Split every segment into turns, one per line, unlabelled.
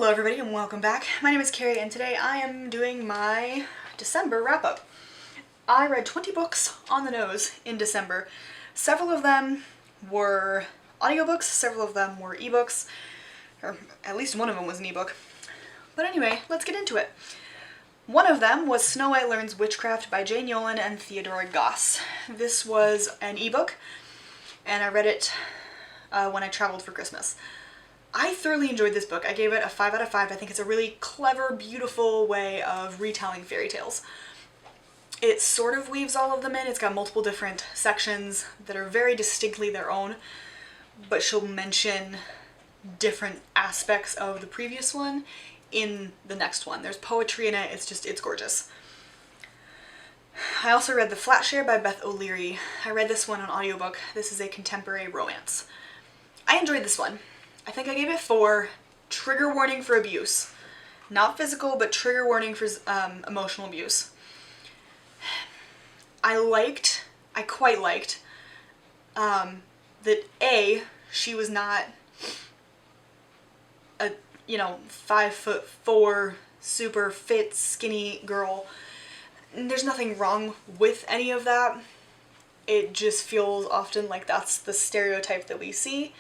Hello everybody and welcome back. My name is Kari and today I am doing my December wrap-up. I read 20 books on the nose in December. Several of them were audiobooks, several of them were ebooks, or at least one of them was an ebook. But anyway, let's get into it. One of them was Snow White Learns Witchcraft by Jane Yolen and Theodora Goss. This was an ebook and I read it when I traveled for Christmas. I thoroughly enjoyed this book. I gave it a 5 out of 5. I think it's a really clever, beautiful way of retelling fairy tales. It sort of weaves all of them in. It's got multiple different sections that are very distinctly their own, but she'll mention different aspects of the previous one in the next one. There's poetry in it. It's gorgeous. I also read The Flat Share by Beth O'Leary. I read this one on audiobook. This is a contemporary romance. I enjoyed this one. I think I gave it 4. Trigger warning for abuse. Not physical, but trigger warning for emotional abuse. I quite liked that A, she was not a, 5'4", super fit, skinny girl. There's nothing wrong with any of that. It just feels often like that's the stereotype that we see.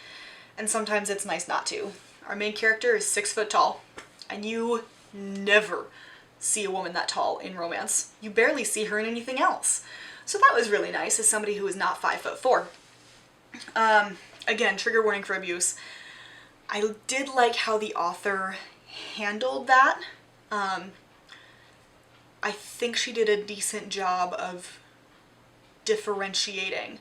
And sometimes it's nice not to. Our main character is 6 foot tall, and you never see a woman that tall in romance. You barely see her in anything else. So that was really nice as somebody who is not 5'4". Again, trigger warning for abuse. I did like how the author handled that. I think she did a decent job of differentiating,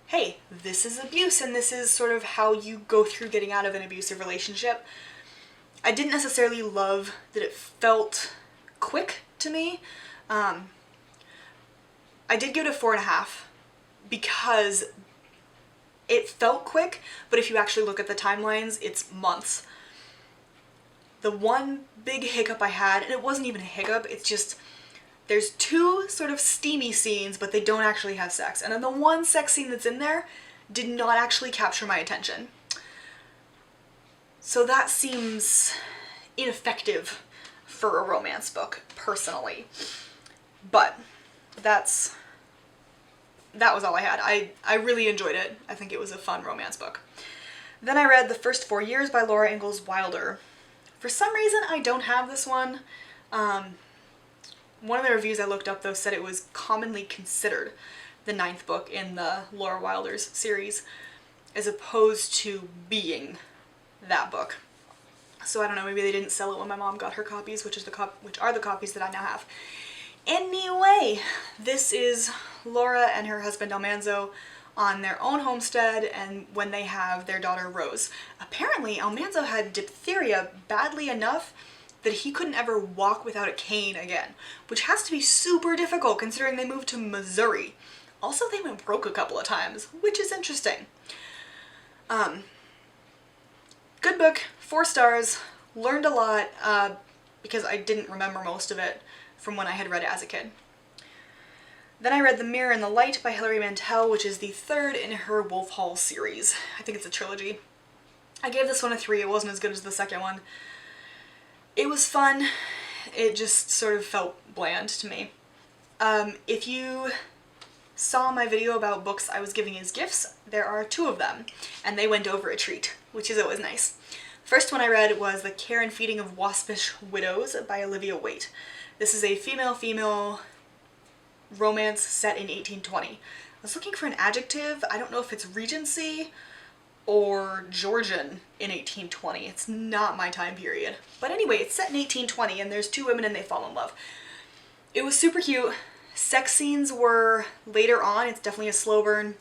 hey, this is abuse and this is sort of how you go through getting out of an abusive relationship. I didn't necessarily love that it felt quick to me. I did give it a 4.5 because it felt quick, but if you actually look at the timelines, it's months. The one big hiccup I had, and it wasn't even a hiccup, it's just there's 2 sort of steamy scenes, but they don't actually have sex. And then the one sex scene that's in there did not actually capture my attention. So that seems ineffective for a romance book, personally. But that was all I had. I really enjoyed it. I think it was a fun romance book. Then I read The First 4 Years by Laura Ingalls Wilder. For some reason, I don't have this one. One of the reviews I looked up, though, said it was commonly considered the 9th book in the Laura Wilder's series, as opposed to being that book. So I don't know, maybe they didn't sell it when my mom got her copies, which are the copies that I now have. Anyway, this is Laura and her husband Almanzo on their own homestead and when they have their daughter Rose. Apparently, Almanzo had diphtheria badly enough that he couldn't ever walk without a cane again, which has to be super difficult considering they moved to Missouri. Also, they went broke a couple of times, which is interesting. Good book, 4 stars, learned a lot, because I didn't remember most of it from when I had read it as a kid. Then I read The Mirror and the Light by Hilary Mantel, which is the 3rd in her Wolf Hall series. I think it's a trilogy. I gave this one a 3, it wasn't as good as the second one. It was fun, it just sort of felt bland to me. If you saw my video about books I was giving as gifts, there are 2 of them, and they went over a treat, which is always nice. First one I read was The Care and Feeding of Waspish Widows by Olivia Waite. This is a female-female romance set in 1820. I was looking for an adjective. I don't know if it's Regency or Georgian in 1820. It's not my time period. But anyway, it's set in 1820 and there's 2 women and they fall in love. It was super cute. Sex scenes were later on. It's definitely a slow burn.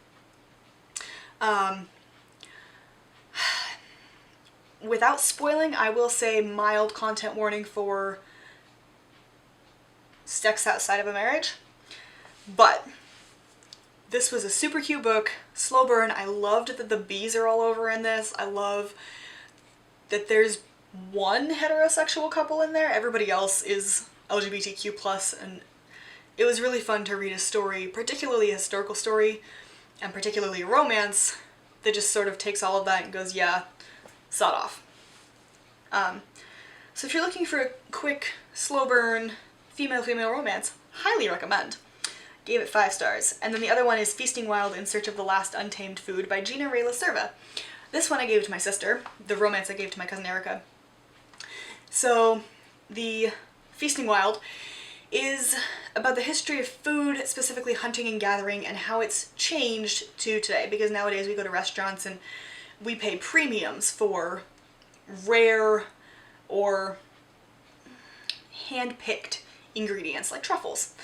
Without spoiling, I will say mild content warning for sex outside of a marriage. But this was a super cute book, slow burn. I loved that the bees are all over in this. I love that there's one heterosexual couple in there. Everybody else is LGBTQ+, and it was really fun to read a story, particularly a historical story, and particularly a romance, that just sort of takes all of that and goes, yeah, sawed off. So if you're looking for a quick, slow burn, female-female romance, highly recommend. Gave it 5 stars. And then the other one is Feasting Wild in Search of the Last Untamed Food by Gina Ray LaCerva. This one I gave to my sister. The romance I gave to my cousin Erica. So the Feasting Wild is about the history of food, specifically hunting and gathering, and how it's changed to today. Because nowadays we go to restaurants and we pay premiums for rare or hand-picked ingredients like truffles.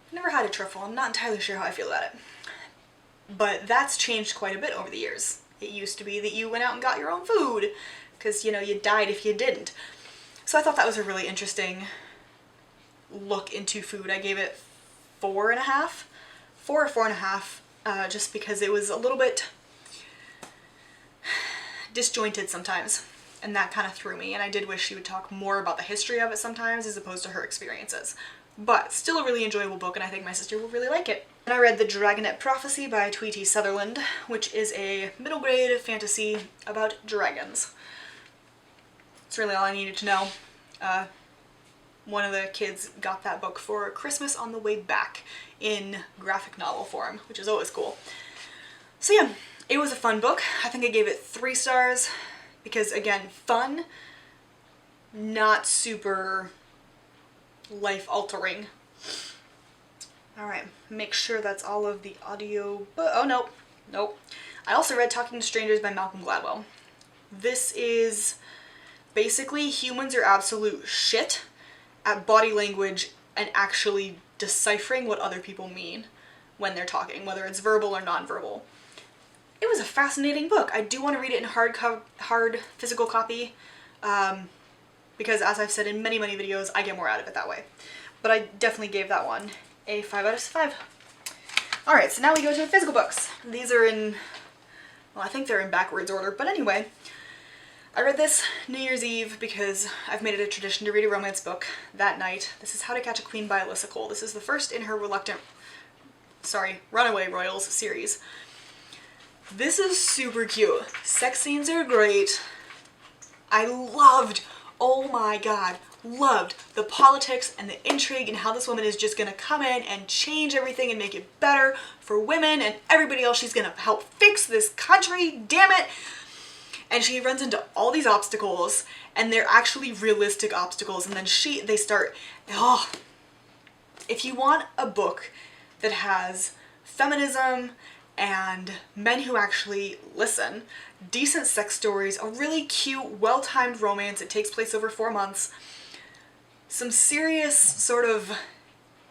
I've never had a truffle. I'm not entirely sure how I feel about it. But that's changed quite a bit over the years. It used to be that you went out and got your own food because, you know, you died if you didn't. So I thought that was a really interesting look into food. I gave it 4.5. 4 or 4.5, just because it was a little bit disjointed sometimes. And that kind of threw me. And I did wish she would talk more about the history of it sometimes as opposed to her experiences. But still a really enjoyable book, and I think my sister will really like it. And I read The Dragonette Prophecy by Tweety Sutherland, which is a middle grade fantasy about dragons. That's really all I needed to know. One of the kids got that book for Christmas on the way back in graphic novel form, which is always cool. So yeah, it was a fun book. I think I gave it 3 stars because, again, fun, not super life-altering. Alright, make sure that's all of the audio... Oh, nope. I also read Talking to Strangers by Malcolm Gladwell. This is basically humans are absolute shit at body language and actually deciphering what other people mean when they're talking, whether it's verbal or nonverbal. It was a fascinating book. I do want to read it in hard physical copy, because as I've said in many, many videos, I get more out of it that way. But I definitely gave that one a 5 out of 5. Alright, so now we go to the physical books. These are in, well, I think they're in backwards order, but anyway. I read this New Year's Eve because I've made it a tradition to read a romance book that night. This is How to Catch a Queen by Alyssa Cole. This is the first in her Runaway Royals series. This is super cute. Sex scenes are great. I loved, oh my god, loved the politics and the intrigue and how this woman is just gonna come in and change everything and make it better for women and everybody else. She's gonna help fix this country, damn it. And she runs into all these obstacles, and they're actually realistic obstacles, and then they start, if you want a book that has feminism and men who actually listen, decent sex stories, a really cute, well-timed romance, it takes place over 4 months, some serious sort of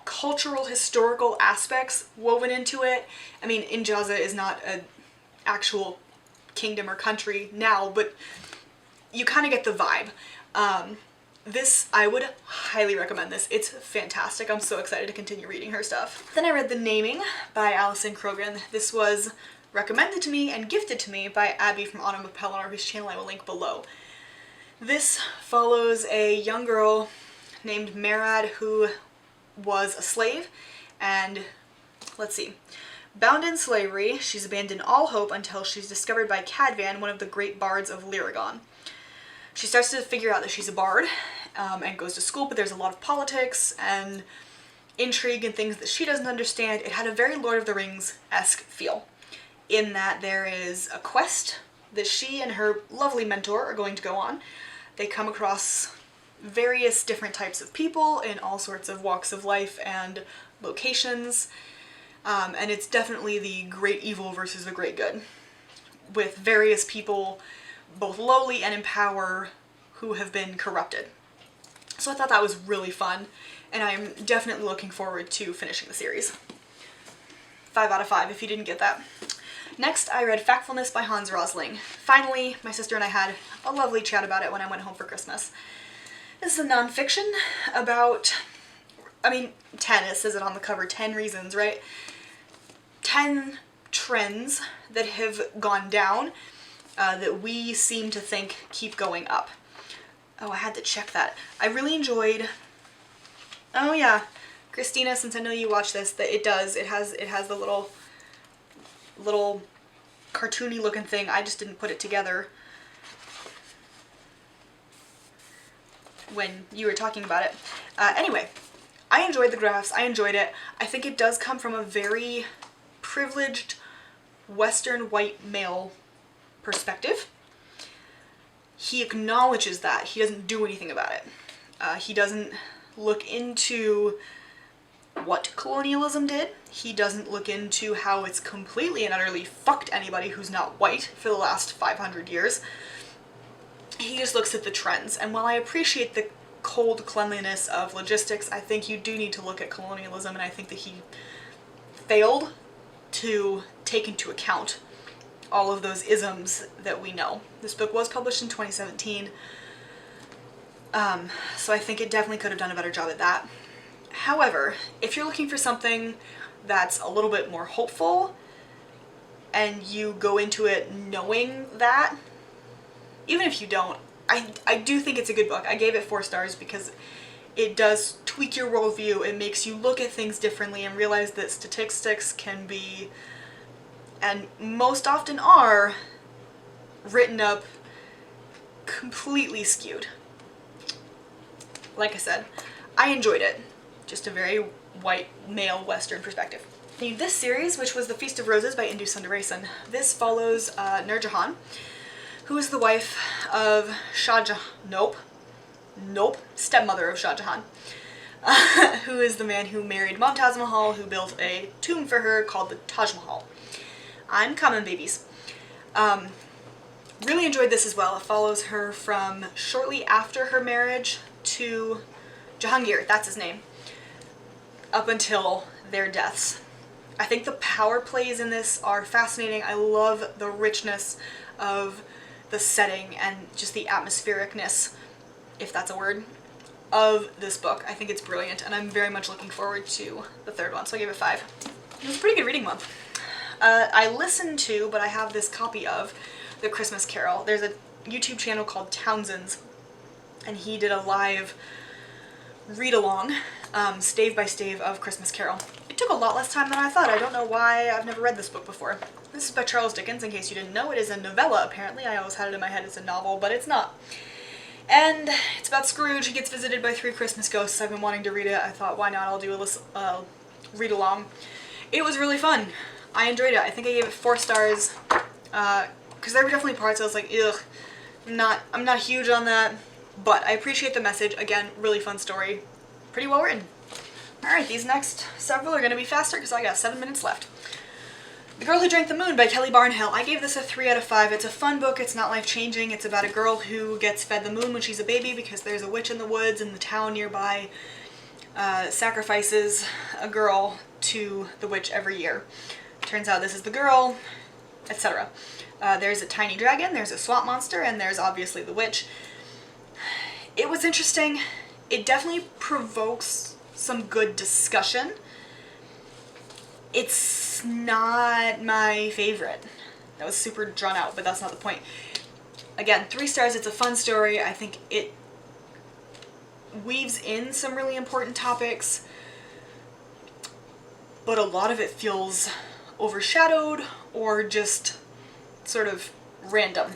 cultural, historical aspects woven into it. I mean, Injaza is not an actual kingdom or country now, but you kind of get the vibe. This, I would highly recommend this. It's fantastic. I'm so excited to continue reading her stuff. Then I read The Naming by Alison Croghan. This was recommended to me and gifted to me by Abby from Autumn of Pelennor, whose channel I will link below. This follows a young girl named Merad who was a slave, and let's see. Bound in slavery, she's abandoned all hope until she's discovered by Cadvan, one of the great bards of Lyrigon. She starts to figure out that she's a bard, and goes to school, but there's a lot of politics and intrigue and things that she doesn't understand. It had a very Lord of the Rings-esque feel, in that there is a quest that she and her lovely mentor are going to go on. They come across various different types of people in all sorts of walks of life and locations. And it's definitely the great evil versus the great good, with various people, both lowly and in power, who have been corrupted. So I thought that was really fun, and I'm definitely looking forward to finishing the series. 5 out of 5 if you didn't get that. Next, I read Factfulness by Hans Rosling. Finally, my sister and I had a lovely chat about it when I went home for Christmas. This is a nonfiction about, 10, it says it on the cover, 10 reasons, right? 10 trends that have gone down that we seem to think keep going up. Oh, I had to check that. I really enjoyed, oh yeah, Christina, since I know you watch this, that it has the little cartoony looking thing. I just didn't put it together. when you were talking about it. Anyway, I enjoyed the graphs. I enjoyed it. I think it does come from a very privileged Western white male perspective. He acknowledges that. He doesn't do anything about it. He doesn't look into what colonialism did. He doesn't look into how it's completely and utterly fucked anybody who's not white for the last 500 years. He just looks at the trends. And while I appreciate the cold cleanliness of logistics, I think you do need to look at colonialism, and I think that he failed to take into account all of those isms that we know. This book was published in 2017, so I think it definitely could have done a better job at that. However, if you're looking for something that's a little bit more hopeful, and you go into it knowing that, even if you don't, I do think it's a good book. I gave it 4 stars because it does tweak your worldview. It makes you look at things differently and realize that statistics can be, and most often are, written up completely skewed. Like I said, I enjoyed it. Just a very white male Western perspective. This series, which was The Feast of Roses by Indu Sundaresan, this follows Nur Jahan, who is the wife of Shah Jahan, stepmother of Shah Jahan, who is the man who married Mumtaz Mahal, who built a tomb for her called the Taj Mahal. I'm coming, babies. Really enjoyed this as well. It follows her from shortly after her marriage to Jahangir, that's his name, up until their deaths. I think the power plays in this are fascinating. I love the richness of the setting and just the atmosphericness, if that's a word, of this book. I think it's brilliant, and I'm very much looking forward to the 3rd one, so I gave it 5. It was a pretty good reading month. I listened to, but I have this copy of, The Christmas Carol. There's a YouTube channel called Townsend's, and he did a live read-along, stave by stave, of Christmas Carol. It took a lot less time than I thought. I don't know why. I've never read this book before. This is by Charles Dickens, in case you didn't know. It is a novella, apparently. I always had it in my head as a novel, but it's not. And it's about Scrooge. He gets visited by 3 Christmas ghosts. I've been wanting to read it. I thought, why not? I'll do a read-along. It was really fun. I enjoyed it. I think I gave it 4 stars, because there were definitely parts I was like, ugh, I'm not huge on that, but I appreciate the message. Again, really fun story. Pretty well written. Alright, these next several are going to be faster because I got 7 minutes left. The Girl Who Drank the Moon by Kelly Barnhill. I gave this a 3 out of 5. It's a fun book. It's not life-changing. It's about a girl who gets fed the moon when she's a baby because there's a witch in the woods, and the town nearby sacrifices a girl to the witch every year. Turns out this is the girl, etc. There's a tiny dragon, there's a swamp monster, and there's obviously the witch. It was interesting. It definitely provokes some good discussion. It's not my favorite. That was super drawn out, but that's not the point. Again, 3 stars. It's a fun story. I think it weaves in some really important topics, but a lot of it feels overshadowed or just sort of random.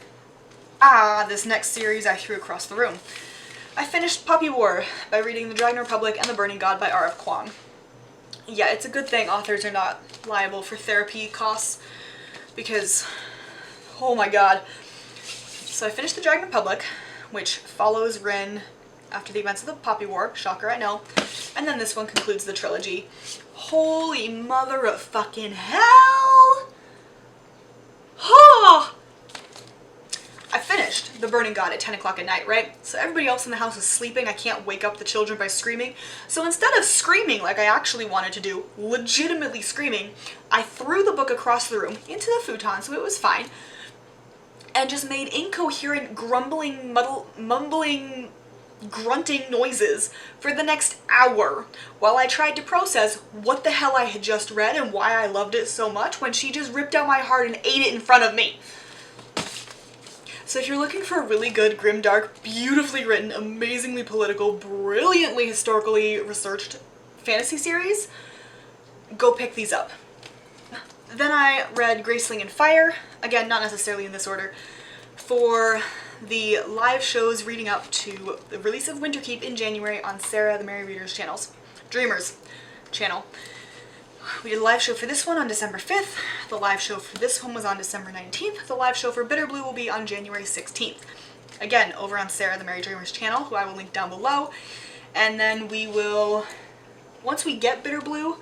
This next series I threw across the room. I finished Poppy War by reading The Dragon Republic and The Burning God by R.F. Kuang. Yeah, it's a good thing authors are not liable for therapy costs, because, oh my god. So I finished The Dragon Republic, which follows Rin after the events of the Poppy War. Shocker, I know. And then this one concludes the trilogy. Holy mother of fucking hell! Oh! I finished The Burning God at 10 o'clock at night, right? So everybody else in the house is sleeping. I can't wake up the children by screaming. So instead of screaming like I actually wanted to do, legitimately screaming, I threw the book across the room into the futon, so it was fine, and just made incoherent, grumbling, mumbling, grunting noises for the next hour while I tried to process what the hell I had just read and why I loved it so much when she just ripped out my heart and ate it in front of me. So if you're looking for a really good, grimdark, beautifully written, amazingly political, brilliantly historically researched fantasy series, go pick these up. Then I read Graceling and Fire, again, not necessarily in this order, for the live shows reading up to the release of Winterkeep in January on Sarah the Merry Reader's Dreamers channel. We did a live show for this one on December 5th. The live show for this one was on December 19th. The live show for Bitter Blue will be on January 16th. Again, over on Sarah the Merry Dreamers channel, who I will link down below. And then we will, once we get Bitter Blue,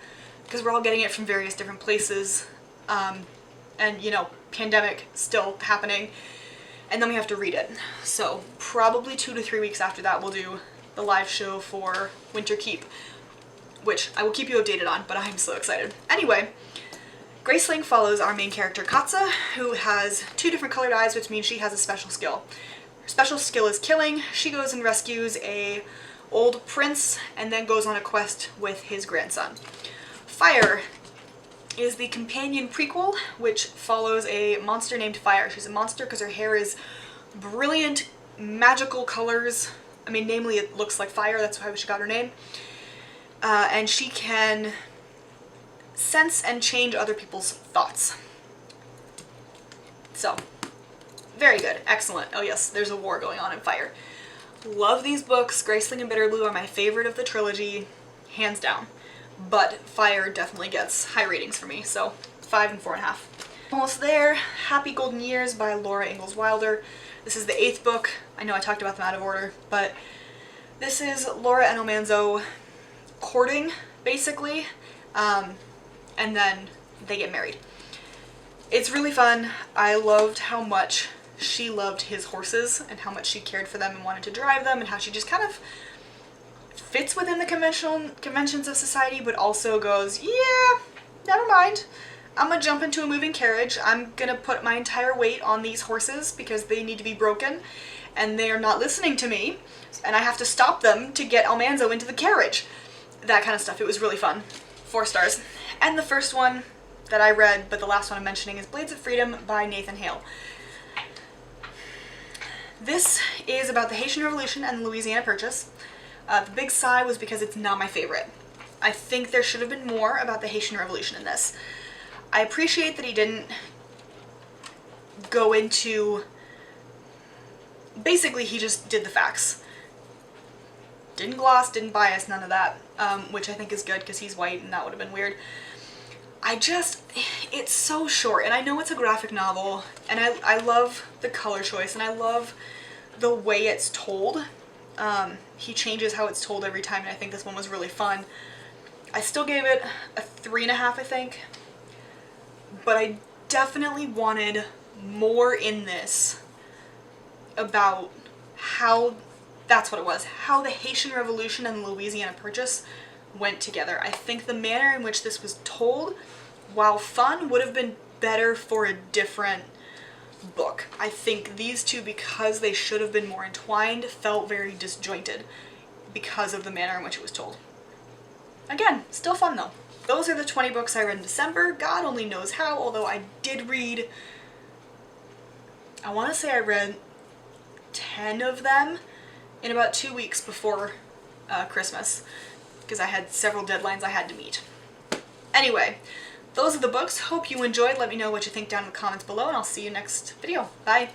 because we're all getting it from various different places, and you know, pandemic still happening, and then we have to read it. So probably 2 to 3 weeks after that we'll do the live show for Winterkeep, which I will keep you updated on, but I'm so excited. Anyway, Graceling follows our main character Katsa, who has 2 different colored eyes, which means she has a special skill. Her special skill is killing. She goes and rescues a old prince and then goes on a quest with his grandson. Fire is the companion prequel, which follows a monster named Fire. She's a monster because her hair is brilliant, magical colors. I mean, namely it looks like fire, that's how she got her name. And she can sense and change other people's thoughts. So, very good, excellent. Oh yes, there's a war going on in Fire. Love these books. Graceling and Bitter Blue are my favorite of the trilogy, hands down. But Fire definitely gets high ratings for me, so 5 and 4.5. Almost there. Happy Golden Years by Laura Ingalls Wilder. This is the 8th book. I know I talked about them out of order, but this is Laura and Almanzo courting, basically, and then they get married. It's really fun. I loved how much she loved his horses and how much she cared for them and wanted to drive them, and how she just kind of fits within the conventions of society, but also goes, yeah, never mind. I'm gonna jump into a moving carriage. I'm gonna put my entire weight on these horses because they need to be broken and they are not listening to me, and I have to stop them to get Almanzo into the carriage. That kind of stuff. It was really fun. 4 stars. And the first one that I read, but the last one I'm mentioning, is Blades of Freedom by Nathan Hale. This is about the Haitian Revolution and the Louisiana Purchase. The big sigh was because it's not my favorite. I think there should have been more about the Haitian Revolution in this. I appreciate that he didn't go into... Basically, he just did the facts. Didn't gloss, didn't bias, none of that, which I think is good because he's white and that would have been weird. It's so short, and I know it's a graphic novel, and I love the color choice, and I love the way it's told. He changes how it's told every time, and I think this one was really fun. I still gave it a 3.5, I think, but I definitely wanted more in this about how, that's what it was, how the Haitian Revolution and the Louisiana Purchase went together. I think the manner in which this was told, while fun, would have been better for a different book. I think these two, because they should have been more entwined, felt very disjointed because of the manner in which it was told. Again, still fun though. Those are the 20 books I read in December. God only knows how, although I did read, I want to say I read 10 of them in about 2 weeks before Christmas, because I had several deadlines I had to meet. Anyway, those are the books. Hope you enjoyed. Let me know what you think down in the comments below, and I'll see you next video. Bye!